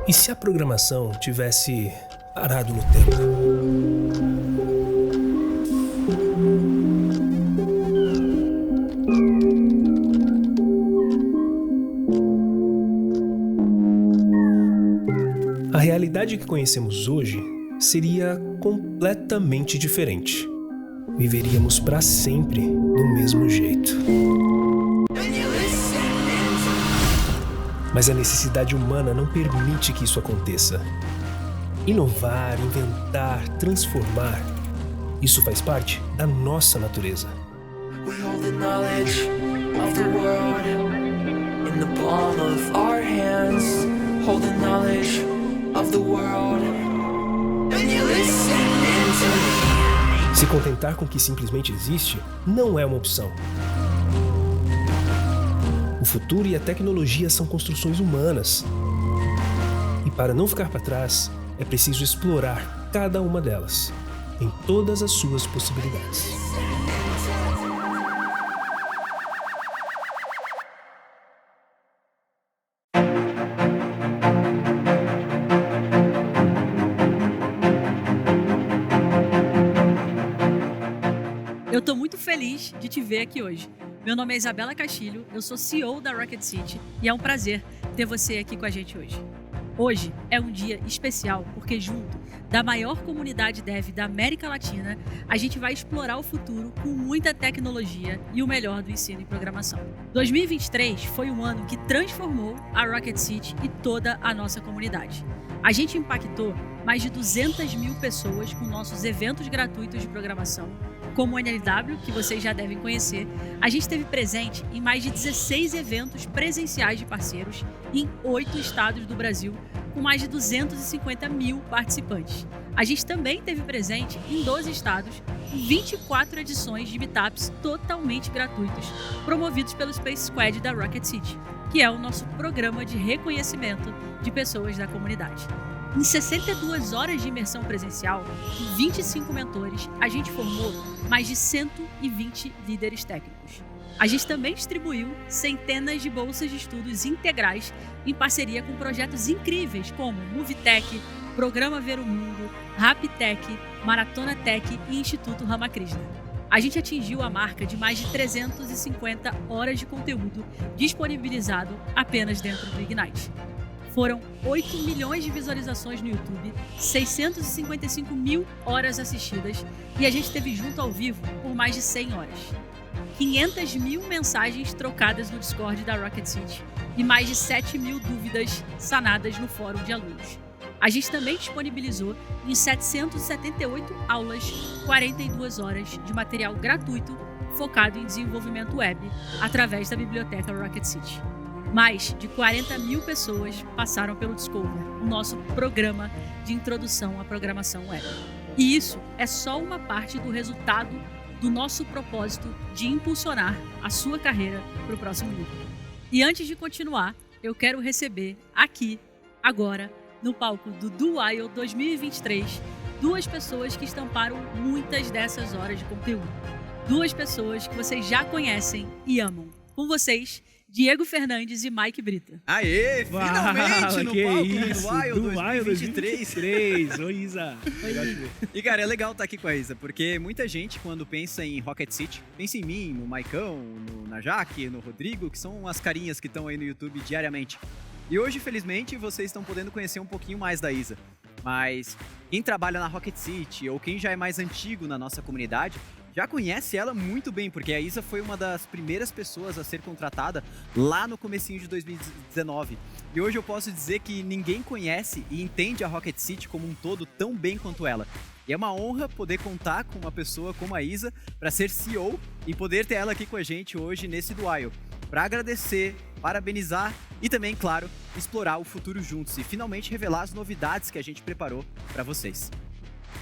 E se a programação tivesse parado no tempo? A realidade que conhecemos hoje seria completamente diferente. Viveríamos para sempre do mesmo jeito. Mas a necessidade humana não permite que isso aconteça. Inovar, inventar, transformar, isso faz parte da nossa natureza. We hold the knowledge of the world in the palm of our hands. Hold the knowledge of the world. And you listen into me. Se contentar com o que simplesmente existe não é uma opção. O futuro e a tecnologia são construções humanas. E para não ficar para trás, é preciso explorar cada uma delas, em todas as suas possibilidades. Eu tô muito feliz de te ver aqui hoje. Meu nome é Isabela Castilho, eu sou CEO da Rocket City e é um prazer ter você aqui com a gente hoje. Hoje é um dia especial porque junto da maior comunidade dev da América Latina, a gente vai explorar o futuro com muita tecnologia e o melhor do ensino em programação. 2023 foi um ano que transformou a Rocket City e toda a nossa comunidade. A gente impactou mais de 200 mil pessoas com nossos eventos gratuitos de programação, como o NLW, que vocês já devem conhecer. A gente esteve presente em mais de 16 eventos presenciais de parceiros em 8 estados do Brasil, com mais de 250 mil participantes. A gente também esteve presente em 12 estados, com 24 edições de meetups totalmente gratuitos, promovidos pelo Space Squad da Rocket City, que é o nosso programa de reconhecimento de pessoas da comunidade. Em 62 horas de imersão presencial e 25 mentores, a gente formou mais de 120 líderes técnicos. A gente também distribuiu centenas de bolsas de estudos integrais em parceria com projetos incríveis como Movitech, Programa Ver o Mundo, Raptech, Maratona Tech e Instituto Ramakrishna. A gente atingiu a marca de mais de 350 horas de conteúdo disponibilizado apenas dentro do Ignite. Foram 8 milhões de visualizações no YouTube, 655 mil horas assistidas e a gente esteve junto ao vivo por mais de 100 horas. 500 mil mensagens trocadas no Discord da Rocket City e mais de 7 mil dúvidas sanadas no fórum de alunos. A gente também disponibilizou em 778 aulas, 42 horas de material gratuito focado em desenvolvimento web através da biblioteca Rocket City. Mais de 40 mil pessoas passaram pelo Discover, o nosso programa de introdução à programação web. E isso é só uma parte do resultado do nosso propósito de impulsionar a sua carreira para o próximo nível. E antes de continuar, eu quero receber aqui, agora, no palco do DoWile 2023, duas pessoas que estamparam muitas dessas horas de conteúdo. Duas pessoas que vocês já conhecem e amam. Com vocês, Diego Fernandes e Mike Brita. Aê, finalmente no palco do DoWile 2023. Oi, Isa. Oi. E, cara, é legal estar aqui com a Isa, porque muita gente, quando pensa em Rocket City, pensa em mim, no Maicão, na Jaque, no Rodrigo, que são as carinhas que estão aí no YouTube diariamente. E hoje, felizmente, vocês estão podendo conhecer um pouquinho mais da Isa. Mas quem trabalha na Rocket City ou quem já é mais antigo na nossa comunidade já conhece ela muito bem, porque a Isa foi uma das primeiras pessoas a ser contratada lá no comecinho de 2019. E hoje eu posso dizer que ninguém conhece e entende a Rocket City como um todo tão bem quanto ela. E é uma honra poder contar com uma pessoa como a Isa para ser CEO e poder ter ela aqui com a gente hoje nesse DoWile, para agradecer, parabenizar e também, claro, explorar o futuro juntos e finalmente revelar as novidades que a gente preparou para vocês.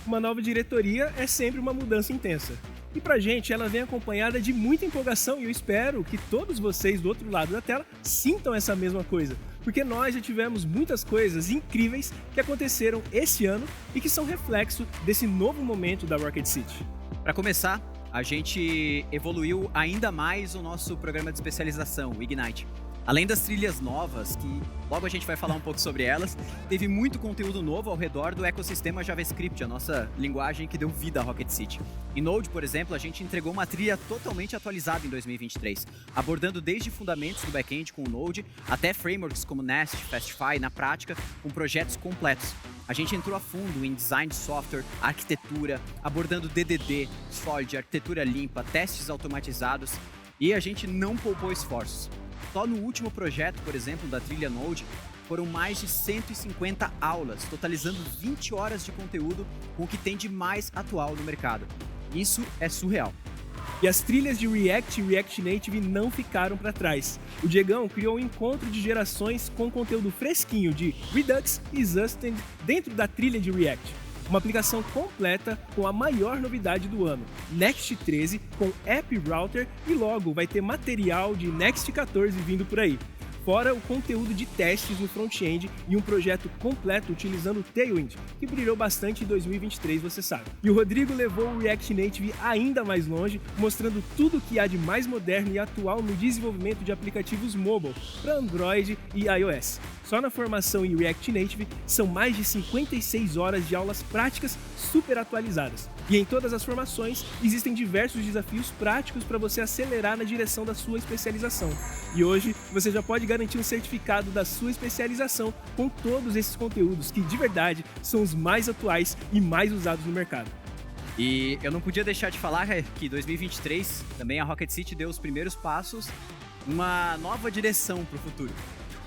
Uma nova diretoria é sempre uma mudança intensa. E pra gente, ela vem acompanhada de muita empolgação e eu espero que todos vocês do outro lado da tela sintam essa mesma coisa. Porque nós já tivemos muitas coisas incríveis que aconteceram esse ano e que são reflexo desse novo momento da Rocket City. Para começar, a gente evoluiu ainda mais o nosso programa de especialização, o Ignite. Além das trilhas novas, que logo a gente vai falar um pouco sobre elas, teve muito conteúdo novo ao redor do ecossistema JavaScript, a nossa linguagem que deu vida à Rocket City. Em Node, por exemplo, a gente entregou uma trilha totalmente atualizada em 2023, abordando desde fundamentos do back-end com o Node, até frameworks como Nest, Fastify, na prática, com projetos completos. A gente entrou a fundo em design de software, arquitetura, abordando DDD, Solid, arquitetura limpa, testes automatizados, e a gente não poupou esforços. Só no último projeto, por exemplo, da trilha Node, foram mais de 150 aulas, totalizando 20 horas de conteúdo com o que tem de mais atual no mercado. Isso é surreal. E as trilhas de React e React Native não ficaram para trás. O Diegão criou um encontro de gerações com conteúdo fresquinho de Redux e Exhausted dentro da trilha de React. Uma aplicação completa com a maior novidade do ano, Next 13 com App Router, e logo vai ter material de Next 14 vindo por aí. Fora o conteúdo de testes no front-end e um projeto completo utilizando o Tailwind, que brilhou bastante em 2023, você sabe. E o Rodrigo levou o React Native ainda mais longe, mostrando tudo o que há de mais moderno e atual no desenvolvimento de aplicativos mobile para Android e iOS. Só na formação em React Native são mais de 56 horas de aulas práticas super atualizadas. E em todas as formações existem diversos desafios práticos para você acelerar na direção da sua especialização. E hoje você já pode garantir um certificado da sua especialização com todos esses conteúdos que de verdade são os mais atuais e mais usados no mercado. E eu não podia deixar de falar que 2023 também a Rocket City deu os primeiros passos numa nova direção para o futuro.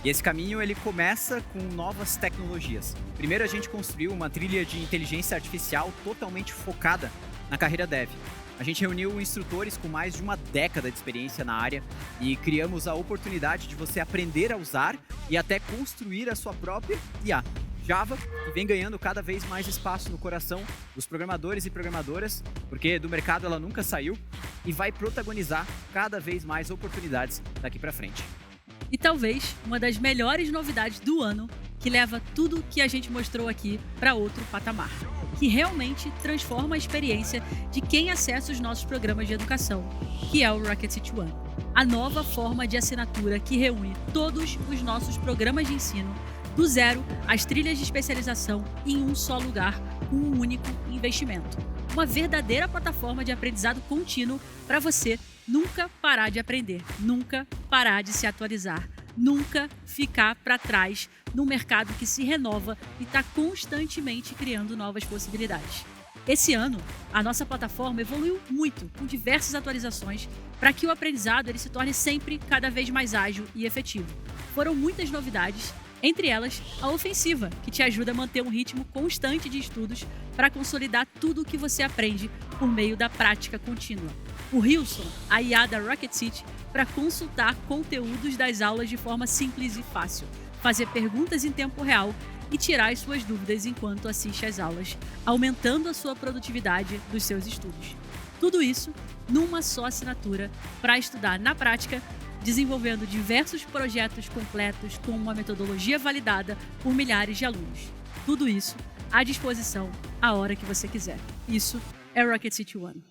E esse caminho ele começa com novas tecnologias. Primeiro a gente construiu uma trilha de inteligência artificial totalmente focada na carreira dev. A gente reuniu instrutores com mais de uma década de experiência na área e criamos a oportunidade de você aprender a usar e até construir a sua própria IA. Java, que vem ganhando cada vez mais espaço no coração dos programadores e programadoras, porque do mercado ela nunca saiu, e vai protagonizar cada vez mais oportunidades daqui para frente. E talvez uma das melhores novidades do ano, que leva tudo que a gente mostrou aqui para outro patamar, que realmente transforma a experiência de quem acessa os nossos programas de educação, que é o Rocket City One. A nova forma de assinatura que reúne todos os nossos programas de ensino, do zero às trilhas de especialização, em um só lugar, com um único investimento. Uma verdadeira plataforma de aprendizado contínuo para você nunca parar de aprender, nunca parar de se atualizar, nunca ficar para trás num mercado que se renova e está constantemente criando novas possibilidades. Esse ano, a nossa plataforma evoluiu muito, com diversas atualizações, para que o aprendizado ele se torne sempre cada vez mais ágil e efetivo. Foram muitas novidades, entre elas a ofensiva, que te ajuda a manter um ritmo constante de estudos para consolidar tudo o que você aprende por meio da prática contínua. O Hilson, a IA da Rocket City, para consultar conteúdos das aulas de forma simples e fácil, fazer perguntas em tempo real e tirar as suas dúvidas enquanto assiste às aulas, aumentando a sua produtividade dos seus estudos. Tudo isso numa só assinatura para estudar na prática, desenvolvendo diversos projetos completos com uma metodologia validada por milhares de alunos. Tudo isso à disposição a hora que você quiser. Isso é Rocket City One.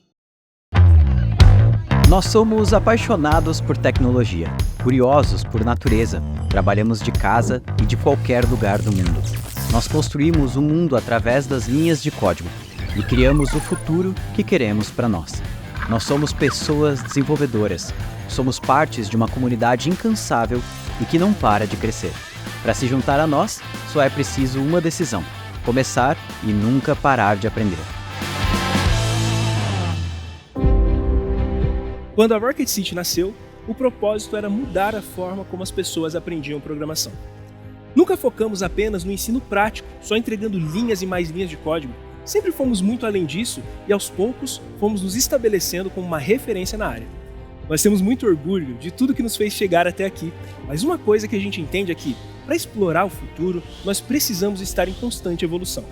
Nós somos apaixonados por tecnologia, curiosos por natureza, trabalhamos de casa e de qualquer lugar do mundo. Nós construímos o mundo através das linhas de código e criamos o futuro que queremos para nós. Nós somos pessoas desenvolvedoras, somos partes de uma comunidade incansável e que não para de crescer. Para se juntar a nós, só é preciso uma decisão: começar e nunca parar de aprender. Quando a Rocket City nasceu, o propósito era mudar a forma como as pessoas aprendiam programação. Nunca focamos apenas no ensino prático, só entregando linhas e mais linhas de código. Sempre fomos muito além disso e, aos poucos, fomos nos estabelecendo como uma referência na área. Nós temos muito orgulho de tudo que nos fez chegar até aqui, mas uma coisa que a gente entende é que, para explorar o futuro, nós precisamos estar em constante evolução.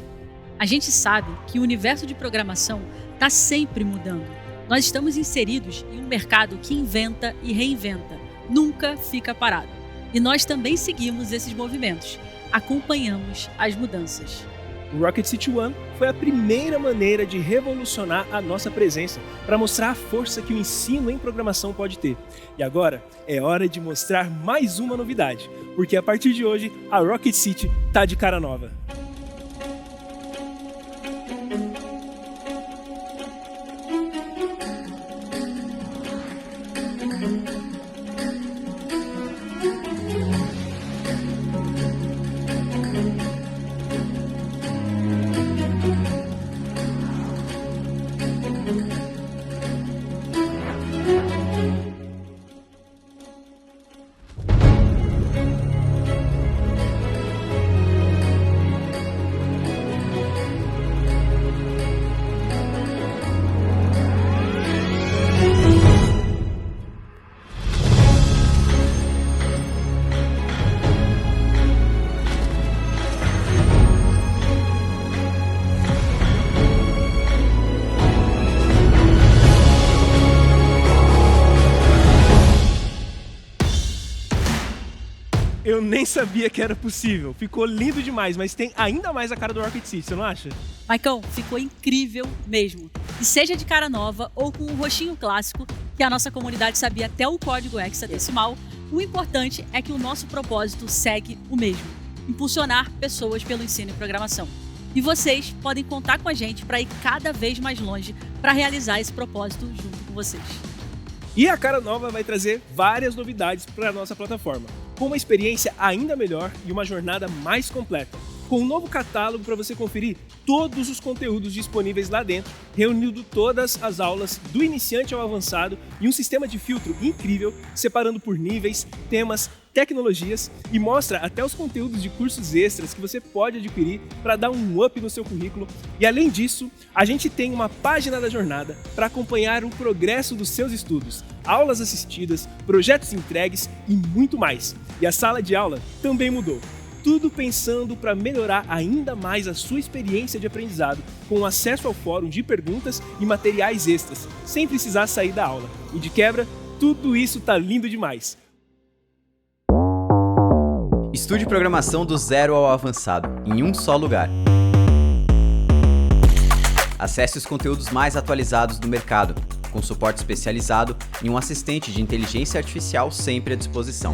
A gente sabe que o universo de programação está sempre mudando. Nós estamos inseridos em um mercado que inventa e reinventa, nunca fica parado. E nós também seguimos esses movimentos, acompanhamos as mudanças. O Rocket City One foi a primeira maneira de revolucionar a nossa presença, para mostrar a força que o ensino em programação pode ter. E agora é hora de mostrar mais uma novidade, porque a partir de hoje a Rocket City tá de cara nova. Eu nem sabia que era possível. Ficou lindo demais, mas tem ainda mais a cara do Rocket City, você não acha? Maicão, ficou incrível mesmo. E seja de cara nova ou com um rostinho clássico, que a nossa comunidade sabia até o código hexadecimal, o importante é que o nosso propósito segue o mesmo: impulsionar pessoas pelo ensino e programação. E vocês podem contar com a gente para ir cada vez mais longe para realizar esse propósito junto com vocês. E a cara nova vai trazer várias novidades para a nossa plataforma, com uma experiência ainda melhor e uma jornada mais completa, com um novo catálogo para você conferir todos os conteúdos disponíveis lá dentro, reunindo todas as aulas do iniciante ao avançado e um sistema de filtro incrível, separando por níveis, temas, tecnologias e mostra até os conteúdos de cursos extras que você pode adquirir para dar um up no seu currículo. E além disso, a gente tem uma página da jornada para acompanhar o progresso dos seus estudos, aulas assistidas, projetos entregues e muito mais. E a sala de aula também mudou. Tudo pensando para melhorar ainda mais a sua experiência de aprendizado, com acesso ao fórum de perguntas e materiais extras, sem precisar sair da aula. E de quebra, tudo isso tá lindo demais. Estude programação do zero ao avançado, em um só lugar. Acesse os conteúdos mais atualizados do mercado, com suporte especializado e um assistente de inteligência artificial sempre à disposição.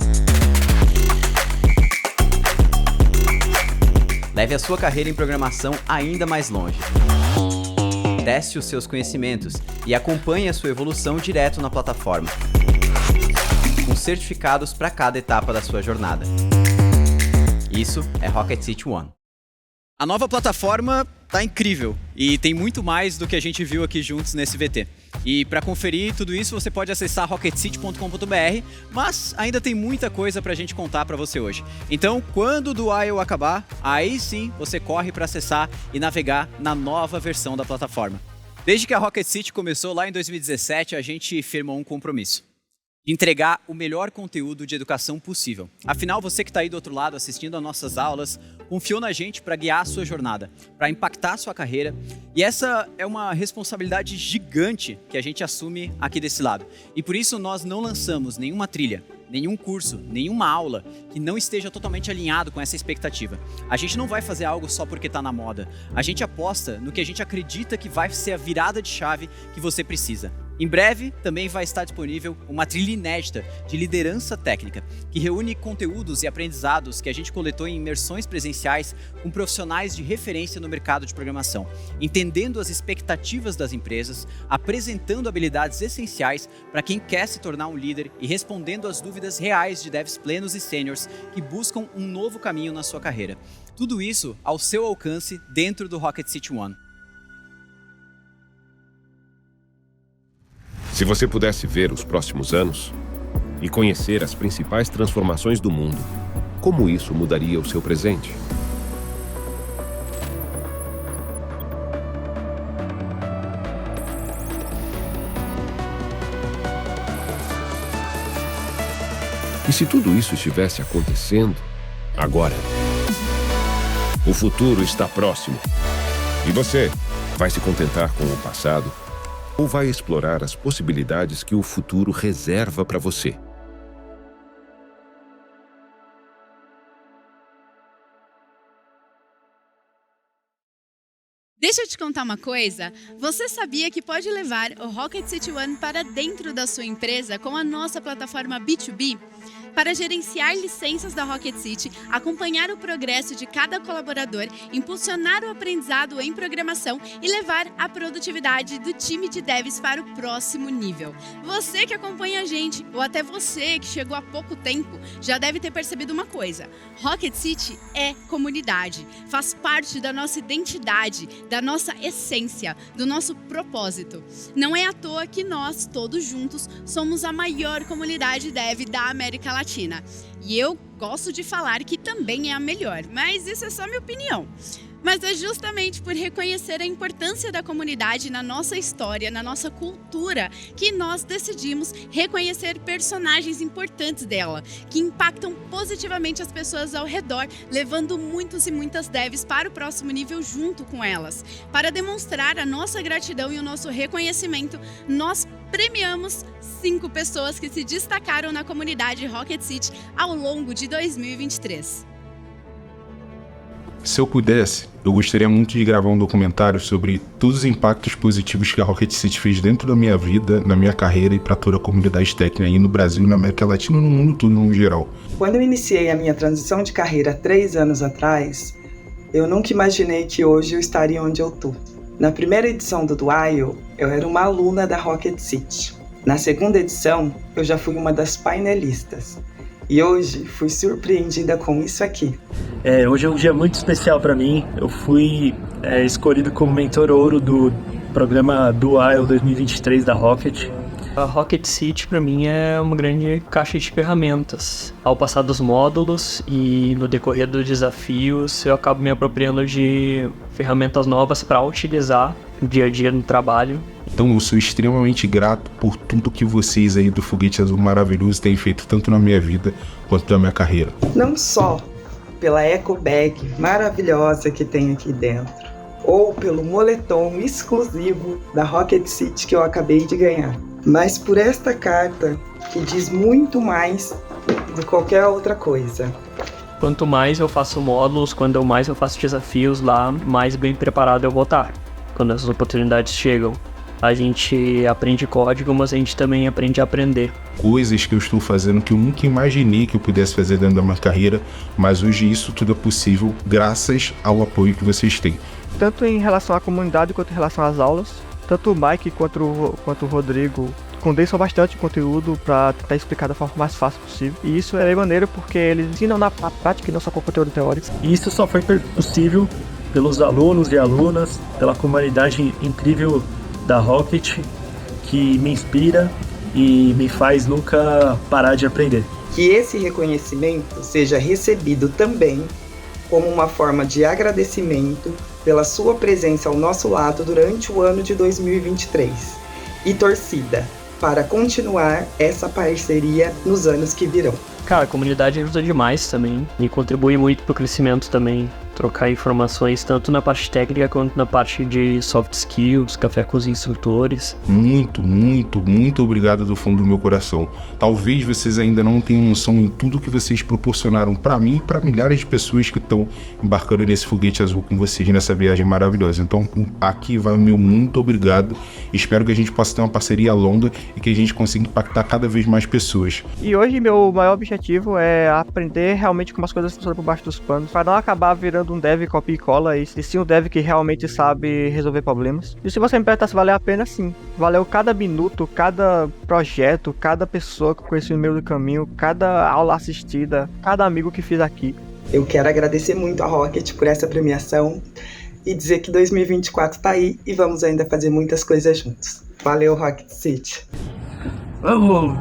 Leve a sua carreira em programação ainda mais longe. Teste os seus conhecimentos e acompanhe a sua evolução direto na plataforma, com certificados para cada etapa da sua jornada. Isso é Rocket City One. A nova plataforma tá incrível e tem muito mais do que a gente viu aqui juntos nesse VT. E para conferir tudo isso você pode acessar rocketcity.com.br, mas ainda tem muita coisa pra gente contar para você hoje. Então, quando o Dual acabar, aí sim você corre para acessar e navegar na nova versão da plataforma. Desde que a Rocket City começou lá em 2017, a gente firmou um compromisso: de entregar o melhor conteúdo de educação possível. Afinal, você que está aí do outro lado assistindo às nossas aulas, confiou na gente para guiar a sua jornada, para impactar a sua carreira. E essa é uma responsabilidade gigante que a gente assume aqui desse lado. E por isso nós não lançamos nenhuma trilha, nenhum curso, nenhuma aula que não esteja totalmente alinhado com essa expectativa. A gente não vai fazer algo só porque está na moda. A gente aposta no que a gente acredita que vai ser a virada de chave que você precisa. Em breve, também vai estar disponível uma trilha inédita de liderança técnica, que reúne conteúdos e aprendizados que a gente coletou em imersões presenciais com profissionais de referência no mercado de programação, entendendo as expectativas das empresas, apresentando habilidades essenciais para quem quer se tornar um líder e respondendo às dúvidas reais de devs plenos e sêniors que buscam um novo caminho na sua carreira. Tudo isso ao seu alcance dentro do Rocket City One. Se você pudesse ver os próximos anos e conhecer as principais transformações do mundo, como isso mudaria o seu presente? E se tudo isso estivesse acontecendo agora? O futuro está próximo. E você vai se contentar com o passado? Ou vai explorar as possibilidades que o futuro reserva para você? Deixa eu te contar uma coisa. Você sabia que pode levar o Rocket City One para dentro da sua empresa com a nossa plataforma B2B? Para gerenciar licenças da Rocket City, acompanhar o progresso de cada colaborador, impulsionar o aprendizado em programação e levar a produtividade do time de devs para o próximo nível. Você que acompanha a gente, ou até você que chegou há pouco tempo, já deve ter percebido uma coisa. Rocket City é comunidade, faz parte da nossa identidade, da nossa essência, do nosso propósito. Não é à toa que nós, todos juntos, somos a maior comunidade dev da América Latina. E eu gosto de falar que também é a melhor, mas isso é só minha opinião. Mas é justamente por reconhecer a importância da comunidade na nossa história, na nossa cultura, que nós decidimos reconhecer personagens importantes dela, que impactam positivamente as pessoas ao redor, levando muitos e muitas devs para o próximo nível junto com elas. Para demonstrar a nossa gratidão e o nosso reconhecimento, nós premiamos 5 pessoas que se destacaram na comunidade Rocket City ao longo de 2023. Se eu pudesse, eu gostaria muito de gravar um documentário sobre todos os impactos positivos que a Rocket City fez dentro da minha vida, na minha carreira e para toda a comunidade técnica aí no Brasil, na América Latina e no mundo todo no geral. Quando eu iniciei a minha transição de carreira 3 anos atrás, eu nunca imaginei que hoje eu estaria onde eu tô. Na primeira edição do Dual, eu era uma aluna da Rocket City. Na segunda edição, eu já fui uma das painelistas. E hoje fui surpreendida com isso aqui. Hoje é um dia muito especial para mim. Eu fui escolhido como mentor ouro do programa Dual 2023 da Rocket. A Rocket City para mim é uma grande caixa de ferramentas. Ao passar dos módulos e no decorrer dos desafios, eu acabo me apropriando de ferramentas novas para utilizar no dia a dia no trabalho. Então eu sou extremamente grato por tudo que vocês aí do Foguete Azul Maravilhoso têm feito tanto na minha vida quanto na minha carreira. Não só pela eco bag maravilhosa que tem aqui dentro, ou pelo moletom exclusivo da Rocket City que eu acabei de ganhar, mas por esta carta que diz muito mais do que qualquer outra coisa. Quanto mais eu faço módulos, quando mais eu faço desafios lá, mais bem preparado eu vou estar. Quando essas oportunidades chegam, a gente aprende código, mas a gente também aprende a aprender. Coisas que eu estou fazendo que eu nunca imaginei que eu pudesse fazer dentro da minha carreira, mas hoje isso tudo é possível graças ao apoio que vocês têm. Tanto em relação à comunidade quanto em relação às aulas, tanto o Mike quanto o Rodrigo condensam bastante conteúdo para tentar explicar da forma mais fácil possível. E isso é maneiro porque eles ensinam na prática e não só com conteúdo teórico. E isso só foi possível pelos alunos e alunas, pela comunidade incrível da Rocket, que me inspira e me faz nunca parar de aprender. Que esse reconhecimento seja recebido também como uma forma de agradecimento pela sua presença ao nosso lado durante o ano de 2023 e torcida para continuar essa parceria nos anos que virão. Cara, a comunidade ajuda demais também e contribui muito para o crescimento também. Trocar informações tanto na parte técnica quanto na parte de soft skills, café com os instrutores. Muito, muito, muito obrigado do fundo do meu coração. Talvez vocês ainda não tenham noção em tudo que vocês proporcionaram para mim e para milhares de pessoas que estão embarcando nesse foguete azul com vocês nessa viagem maravilhosa. Então aqui vai o meu muito obrigado. Espero que a gente possa ter uma parceria longa e que a gente consiga impactar cada vez mais pessoas. E hoje meu maior objetivo é aprender realmente como as coisas funcionam por baixo dos panos, para não acabar virando um dev copia e cola e sim um dev que realmente sabe resolver problemas. E se você me perguntar se valeu a pena, sim. Valeu cada minuto, cada projeto, cada pessoa que eu conheci no meio do caminho, cada aula assistida, cada amigo que fiz aqui. Eu quero agradecer muito a Rocket por essa premiação e dizer que 2024 tá aí e vamos ainda fazer muitas coisas juntos. Valeu, Rocket City! Vamos!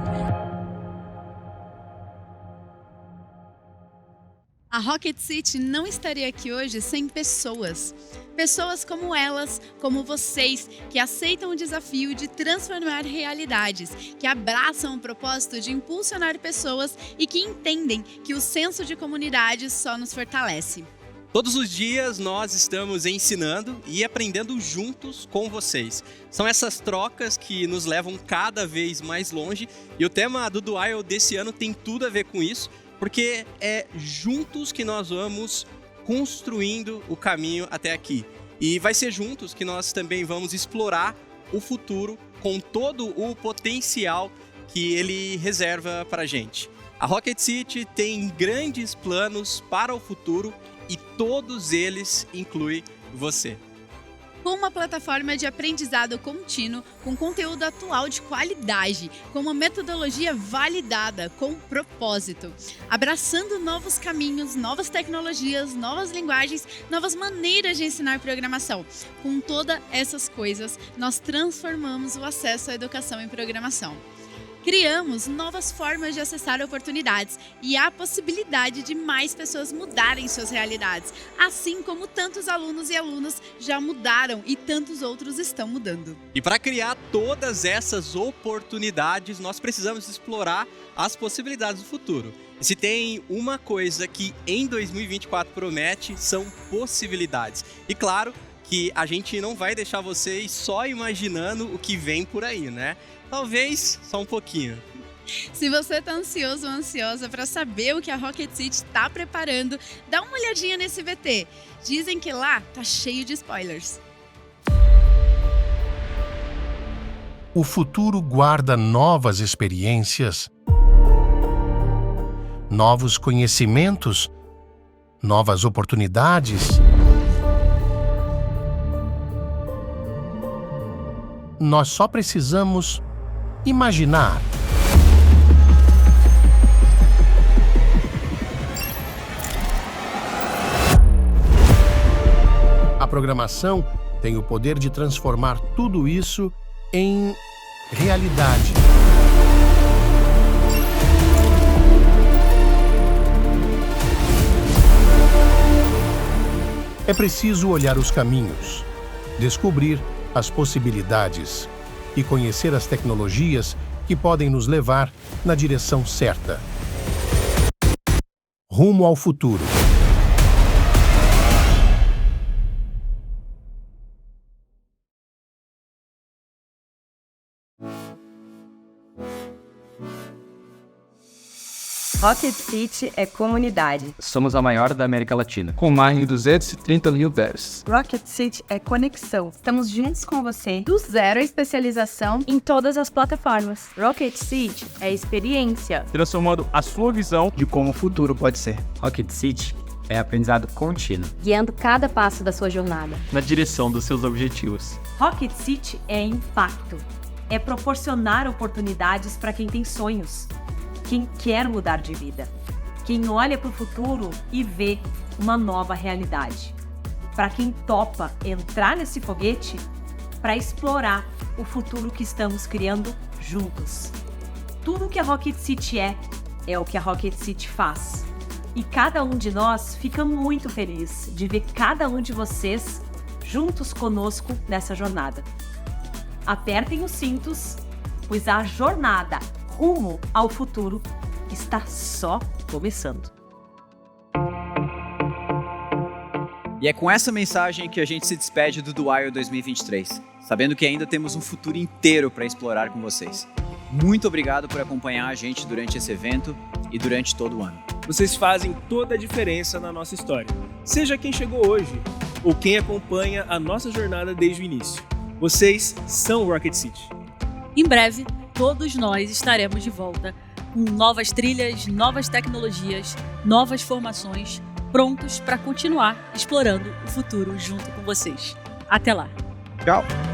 A Rocket City não estaria aqui hoje sem pessoas. Pessoas como elas, como vocês, que aceitam o desafio de transformar realidades, que abraçam o propósito de impulsionar pessoas e que entendem que o senso de comunidade só nos fortalece. Todos os dias nós estamos ensinando e aprendendo juntos com vocês. São essas trocas que nos levam cada vez mais longe e o tema do Dual desse ano tem tudo a ver com isso, porque é juntos que nós vamos construindo o caminho até aqui. E vai ser juntos que nós também vamos explorar o futuro com todo o potencial que ele reserva para a gente. A Rocket City tem grandes planos para o futuro e todos eles incluem você. Com uma plataforma de aprendizado contínuo, com conteúdo atual de qualidade, com uma metodologia validada, com propósito, abraçando novos caminhos, novas tecnologias, novas linguagens, novas maneiras de ensinar programação. Com todas essas coisas, nós transformamos o acesso à educação em programação. Criamos novas formas de acessar oportunidades e a possibilidade de mais pessoas mudarem suas realidades, assim como tantos alunos e alunas já mudaram e tantos outros estão mudando. E para criar todas essas oportunidades, nós precisamos explorar as possibilidades do futuro. E se tem uma coisa que em 2024 promete, são possibilidades. E claro que a gente não vai deixar vocês só imaginando o que vem por aí, né? Talvez só um pouquinho. Se você está ansioso ou ansiosa para saber o que a Rocket City está preparando, dá uma olhadinha nesse VT. Dizem que lá tá cheio de spoilers. O futuro guarda novas experiências, novos conhecimentos, novas oportunidades. Nós só precisamos imaginar. A programação tem o poder de transformar tudo isso em realidade. É preciso olhar os caminhos, descobrir as possibilidades e conhecer as tecnologias que podem nos levar na direção certa. Rumo ao futuro. Rocket City é comunidade. Somos a maior da América Latina. Com mais de 230 mil devs. Rocket City é conexão. Estamos juntos com você. Do zero à especialização em todas as plataformas. Rocket City é experiência. Transformando a sua visão de como o futuro pode ser. Rocket City é aprendizado contínuo. Guiando cada passo da sua jornada. Na direção dos seus objetivos. Rocket City é impacto. É proporcionar oportunidades para quem tem sonhos. Quem quer mudar de vida, quem olha para o futuro e vê uma nova realidade. Para quem topa entrar nesse foguete para explorar o futuro que estamos criando juntos. Tudo que a Rocket City é o que a Rocket City faz. E cada um de nós fica muito feliz de ver cada um de vocês juntos conosco nessa jornada. Apertem os cintos, pois a jornada rumo ao futuro está só começando. E é com essa mensagem que a gente se despede do DuIO 2023, sabendo que ainda temos um futuro inteiro para explorar com vocês. Muito obrigado por acompanhar a gente durante esse evento e durante todo o ano. Vocês fazem toda a diferença na nossa história, seja quem chegou hoje ou quem acompanha a nossa jornada desde o início. Vocês são o Rocket City. Em breve, todos nós estaremos de volta com novas trilhas, novas tecnologias, novas formações, prontos para continuar explorando o futuro junto com vocês. Até lá! Tchau!